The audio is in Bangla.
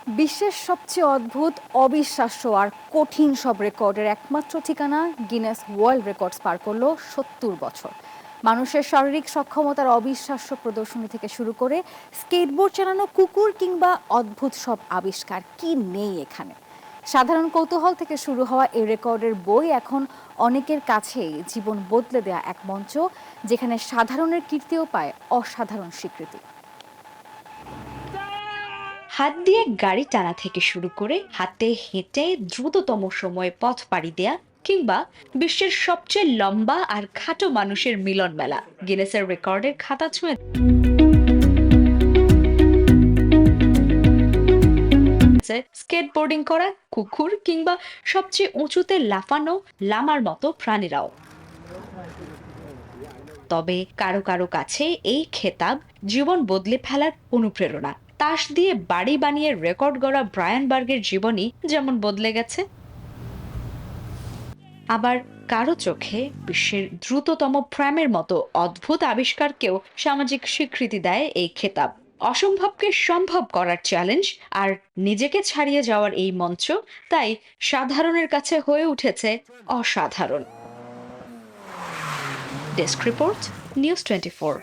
বিশ্বের সবচেয়ে অদ্ভুত, অবিশ্বাস্য আর কঠিন সব রেকর্ডের একমাত্র ঠিকানা গিনেস ওয়ার্ল্ড রেকর্ডস পার করলো ৭০ বছর। মানুষের শারীরিক সক্ষমতার অবিশ্বাস্য প্রদর্শনী থেকে শুরু করে স্কেটবোর্ড চালানো কুকুর কিংবা অদ্ভুত সব আবিষ্কার কি নেই এখানে। সাধারণ কৌতূহল থেকে শুরু হওয়া এই রেকর্ডের বই এখন অনেকের কাছেই জীবন বদলে দেয়া এক মঞ্চ, যেখানে সাধারণের কীর্তিও পায় অসাধারণ স্বীকৃতি। হাত দিয়ে গাড়ি টানা থেকে শুরু করে হাতে হেঁটে দ্রুততম সময়ে পথ পাড়ি দেয়া কিংবা বিশ্বের সবচেয়ে লম্বা আর খাটো মানুষের মিলন মেলা গিনেসের রেকর্ডের খাতা ছুঁয়েছে স্কেটবোর্ডিং করা কুকুর কিংবা সবচেয়ে উঁচুতে লাফানো লামার মতো প্রাণীরাও। তবে কারো কারো কাছে এই খেতাব জীবন বদলে ফেলার অনুপ্রেরণা। তাস দিয়ে বাড়ি বানিয়ে রেকর্ড গড়া ব্রায়ান বার্গের জীবনই যেমন বদলে গেছে, আবার কারো চোখে বিশ্বের দ্রুততম প্রামের মতো অদ্ভুত আবিষ্কারকেও সামাজিক স্বীকৃতি দেয় এই খেতাব। অসম্ভবকে সম্ভব করার চ্যালেঞ্জ আর নিজেকে ছাড়িয়ে যাওয়ার এই মঞ্চ তাই সাধারণের কাছে হয়ে উঠেছে অসাধারণ। Desk report, news 24।